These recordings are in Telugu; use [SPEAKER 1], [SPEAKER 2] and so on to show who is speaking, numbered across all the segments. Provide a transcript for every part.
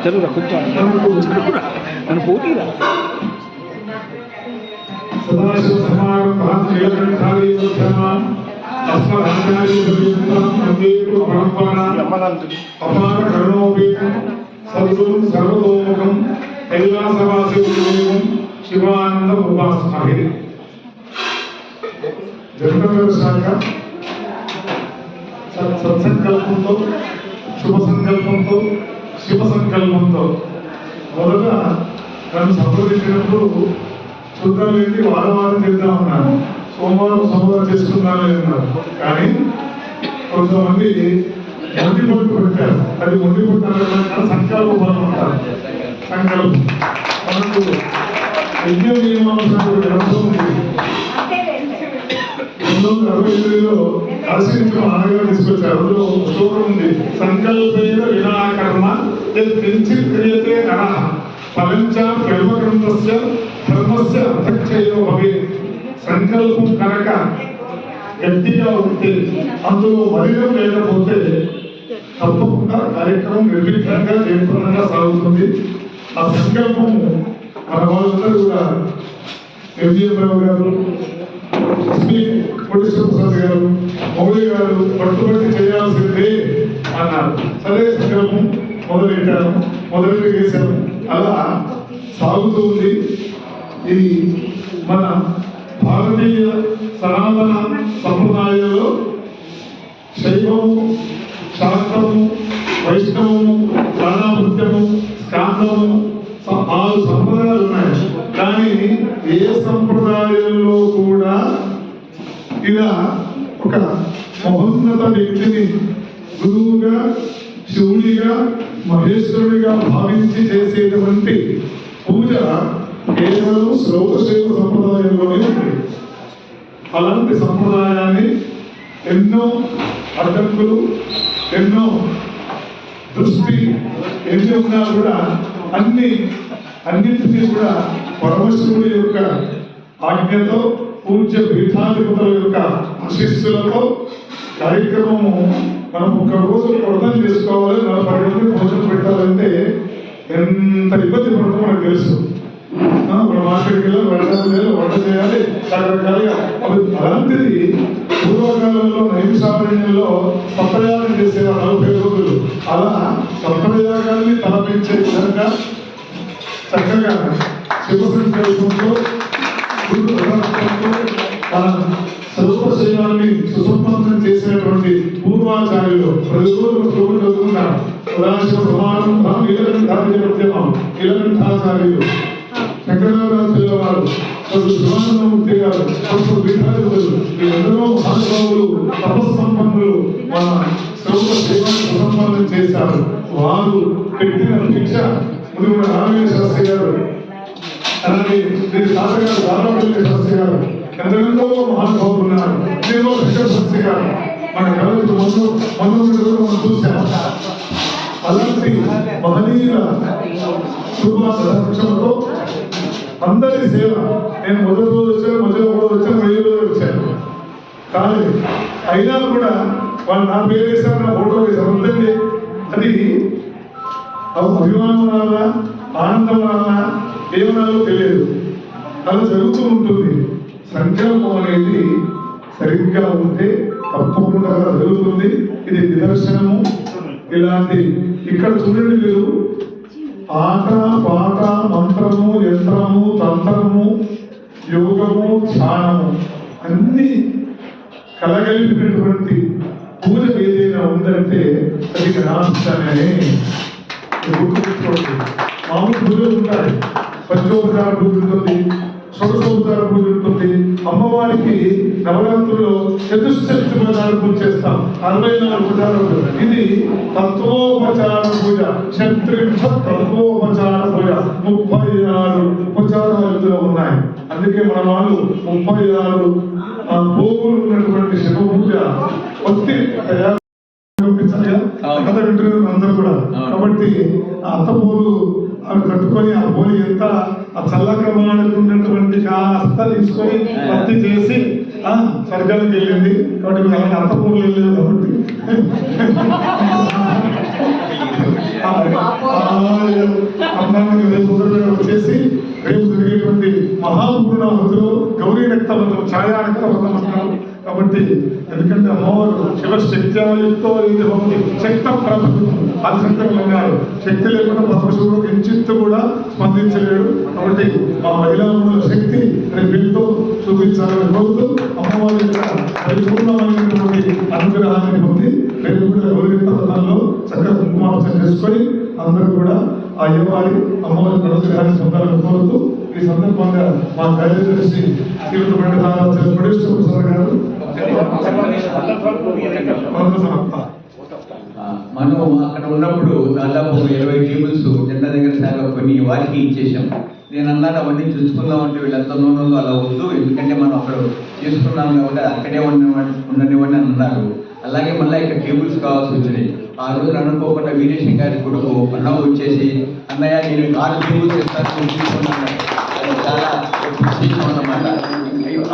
[SPEAKER 1] జరుగురా కొంచెం జరుగురా నన్ను పోటీరా
[SPEAKER 2] సదాశివ సమారంభాం నీలకంఠారీయోధ్యమాం అస్మదాచార్యపర్యంతం పరంపరాం అపార కరుణోపేతం సద్గురుం సర్వతోముఖం కైలాసవాసిదేవం శివానందం ఉపాస్మహే. జగన్నాథ శాఖ సత్సంకల్పంతో శుభ సంకల్పంతో శివ సంకల్పంతో మొదట నన్ను సంప్రదించినప్పుడు చూద్దాం ఏంటి వారం చేద్దామన్నారు, సోమవారం చేసుకుందాం అన్నారు. కానీ కొంతమంది మొండి పొట్టు పెట్టారు. అది మొండి పొట్టు అన్నారు, సంకల్ప బలం అంటారు. సంకల్పం మనకు యజ్ఞ నియమానుసారం గ్రంథం ఉంది. 1968లో కాశీ నుంచి మా నాన్నగారు తీసుకొచ్చారు. అందులో శ్లోకం ఉంది, సంకల్పేన వినాకర్మ కించిత్ క్రియతే నరః ఫలంచ కర్మకృతస్య ధర్మస్య అర్థక్షయో భవేత్. సంకల్పం కనుక గట్టిగా ఉంటే, అందులో మలినం లేకపోతే తప్పకుండా కార్యక్రమం నిర్విఘ్నంగా జయప్రదంగా సాగుతుంది. ఆ సంకల్పము మన వాళ్ళందరూ కూడా ఎంజీఎం రావు గారు, ఎస్పీ కోటేశ్వర ప్రసాద్ గారు, మౌలి గారు పట్టుబట్టి చేయాల్సిందే అన్నారు. సరే సంకల్పం మొదలెట్టాము, మొదలు చేశాము. అలా సాగుతూ ఉంది. ఇది మన భారతీయ సనాతన సంప్రదాయంలో శైవము, శాస్త్రము, వైష్ణవము, ప్రాణాభృత్యము, స్కాందము 6 సంప్రదాయాలు ఉన్నాయి. కానీ ఏ సంప్రదాయంలో కూడా ఇలా ఒక మహోన్నత వ్యక్తిని గురువుగా, శివుడిగా, మహేశ్వరుడిగా భావించి చేసేటువంటి పూజ కేవలం శ్లోకశైవ సంప్రదాయంలోనే ఉంది. అలాంటి సంప్రదాయాన్ని ఎన్నో అడ్డంకులు, ఎన్నో దృష్టి ఎన్ని ఉన్నా కూడా అన్నింటినీ కూడా పరమశివుడి యొక్క ఆజ్ఞతో, పూజ్య పీఠాధిపతుల యొక్క ఆశీస్సులతో కార్యక్రమము మనం ఒక రోజు అర్థం చేసుకోవాలి. 40 మంది భోజనం పెట్టాలంటే ఎంత ఇబ్బంది పడుతుందో మనకు తెలుసు. మన మార్కెట్కి వెళ్ళాలి, వంట చేయాలి, రకరకాలుగా. అలాంటిది పూర్వకాలంలో నైమిషారణ్యంలో సప్రయాగం చేసేవారు 40 రోజులు. అలా సప్రయాగాన్ని తలపించే విధంగా చక్కగా శివ సంకల్పంతో, మన సర్వశైవాన్ని సుసంపన్నం చేసినటువంటి పూర్వాచార్యులు ప్రతిరోజు చదువుకున్నారు. సదాశివ సమారంభం నీలకంఠాచార్యులు, శంకరాచార్యుల వారు, శివానందమూర్తి గారు, పీఠాధిపతులు, వీళ్ళందరూ మహానుభావులు, తపస్సంపన్నులు మన సర్వశైవాన్ని సుసంపన్నం చేశారు. వారు పెట్టిన భిక్ష మునుగుడు రామయ్య శాస్త్రి గారు, అలాగే దీని తాతగారు రామపల్లి శాస్త్రి గారు, ఎంతెంతో మహానుభావులు ఉన్నారు. శాస్త్రి గారు మన కళకు మనం చూశాము. అలాంటి మహనీయుల శుభాకాంక్షలతో అందరి సేవ. నేను మొదటి రోజు వచ్చాను, మొదటి రోజు వచ్చాను, 1000 రోజులు వచ్చాను. కానీ అయినా కూడా వాళ్ళు నా పేరు వేశారు, నా ఫోటో వేశారు. ఉందండి, అది అభిమానం వల్ల, ఆనందం వల్ల ఏమనాలో తెలియదు. అలా జరుగుతూ ఉంటుంది. సంకల్పం అనేది సరిగ్గా ఉంటే తప్పకుండా జరుగుతుంది. ఇది నిదర్శనము. ఇలాంటి ఇక్కడ చూడండి, మీరు ఆట, పాట, మంత్రము, యంత్రము, తంత్రము, యోగము, ధ్యానము అన్ని కలగలిపినటువంటి పూజ ఏదైనా ఉందంటే అది జ్ఞానమే. గుర్తుపెట్టుకోండి. మామూలు పూజలు ఉంటాయి, పంచోపచార పూజ ఉంటుంది, షోడశోపచార పూజ ఉంటుంది. అమ్మవారికి నవరాత్రుల్లో చతుశ్చర్య ప్రధాన పూజ చేస్తాం, 64 ఉపచారాలు. ఇది తత్వోపచార పూజ, శత్రుక్ష తత్వోపచార పూజ, 36 ఉపచారాలు ఇందులో ఉన్నాయి. అందుకే మన వాళ్ళు 36 పోగులు ఉన్నటువంటి శివ పూజ వస్తే కథ వింటున్నారు అందరూ కూడా. కాబట్టి ఆ అత్తపూలు అవి కట్టుకొని ఆ పోలి ఎంత ఆ చల్లక్రమానికి ఉన్నటువంటి కాస్త తీసుకొని భక్తి చేసి స్వర్గానికి వెళ్ళింది. కాబట్టి మీరు అలాంటి అత్తపూర్లు వెళ్ళలేదు కాబట్టి అన్నపూర్ణాహుతులు, గౌరీ రక్తబంధం, ఛాయా రక్తబంధం అంటారు. కాబట్టి ఎందుకంటే అమ్మవారు శివశక్త్యాయుక్తో ఇది భవతి శక్త ప్రభుత్వం అధికంగా ఉన్నారు. శక్తి లేకుండా పరమశివుడు కించిత్తు కూడా స్పందించలేడు. కాబట్టి మా మహిళా శక్తి వీటితో చూపించాలని కోరుతూ అమ్మవారి యొక్క పరిపూర్ణమైనటువంటి అనుగ్రహాన్ని పొంది రేపు కూడా గౌరీ రక్తబంధంలో చక్కగా కుంకుమార్చన చేసుకొని అందరూ కూడా ఆ అయ్యవారి అమ్మవారి అనుగ్రహాన్ని పొందాలని కోరుతూ ఈ సందర్భంగా మా కార్యదర్శి శ్రీమతి పండిత సార్ గారు
[SPEAKER 3] మనం అక్కడ ఉన్నప్పుడు దాదాపు 20 టేబుల్స్ జెండా దగ్గర శాఖ కొన్ని వారికి ఇచ్చేసాం. నేను అన్నాను అవన్నీ చూసుకుందాం అంటే వీళ్ళంతా నూనెలో అలా వద్దు, ఎందుకంటే మనం అక్కడ చేసుకున్నాం కాబట్టి అక్కడే ఉండనివ్వండి అని అన్నారు. అలాగే మళ్ళీ ఇక్కడ టేబుల్స్ కావాల్సి వచ్చినాయి. ఆ రోజు అనుకోకుండా వీరేశం గారి కొడుకు అన్నం వచ్చేసి అన్నయ్య నేను 6 టేబుల్స్ ఇస్తాను తీసుకున్నాను. అది చాలా విశేషం అన్నమాట.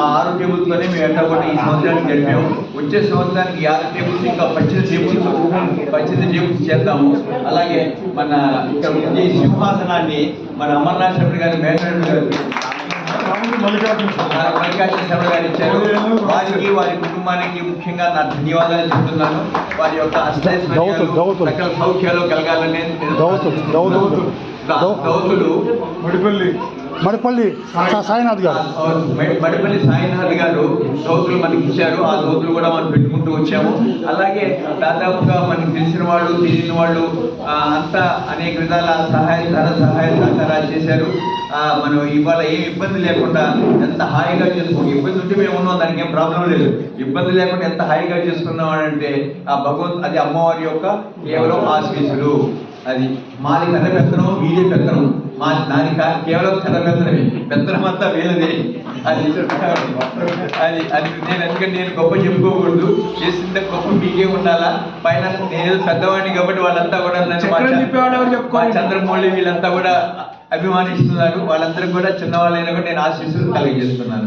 [SPEAKER 3] ఆ 6 టేబుల్స్తోనే మేము ఎట్లా కూడా ఈ సంవత్సరానికి గడిపాము. వచ్చే సంవత్సరానికి 6 టేబుల్స్ ఇంకా 18 టేబుల్స్ చేద్దాము. అలాగే మన ఇక్కడ ఉండే సింహాసనాన్ని మన అమర్నాథ్ శర్మ గారి మేనల్లుడు గారు మల్లికార్జున శర్మ గారు ఇచ్చారు. వారికి వారి కుటుంబానికి ముఖ్యంగా నా ధన్యవాదాలు చెప్తున్నాను. వారి యొక్క సకల సౌఖ్యాలు కలగాలని దౌతులు
[SPEAKER 4] మడిపల్లి సాయినాథ్ గారు
[SPEAKER 3] దోతులు మనకి ఇచ్చారు. ఆ దోతులు కూడా మనం పెట్టుకుంటూ వచ్చాము. అలాగే దాదాపుగా మనకి తెలిసిన వాళ్ళు తెలియని వాళ్ళు అంతా అనేక విధాల సహాయ సహకారాలు చేశారు. మనం ఇవాళ ఏం ఇబ్బంది లేకుండా ఎంత హాయిగా చేసుకున్నాం. ఇబ్బంది ఉంటే మేము ఉన్నాం, దానికి ఏం ప్రాబ్లం లేదు. ఇబ్బంది లేకుండా ఎంత హాయిగా చేసుకున్నాం అంటే ఆ అది అమ్మవారి యొక్క కేవలం ఆశీస్సులు. అది మాది కథ పెత్తనం, వీడే పెత్తనం. దాని కేవలం కథ పెత్తనమే, పెత్తనం అంతా వీళ్ళదే. అది నేను ఎందుకంటే నేను గొప్ప చెప్పుకోకూడదు, చేసిందే గొప్ప మీకే ఉండాలా. పైన నేను పెద్దవాడిని కాబట్టి వాళ్ళంతా కూడా చంద్రమౌళి వీళ్ళంతా కూడా అభిమానిస్తున్నారు. వాళ్ళందరూ కూడా చిన్నవాళ్ళైనా కూడా నేను ఆశీస్సులు కలిగజేస్తున్నాను.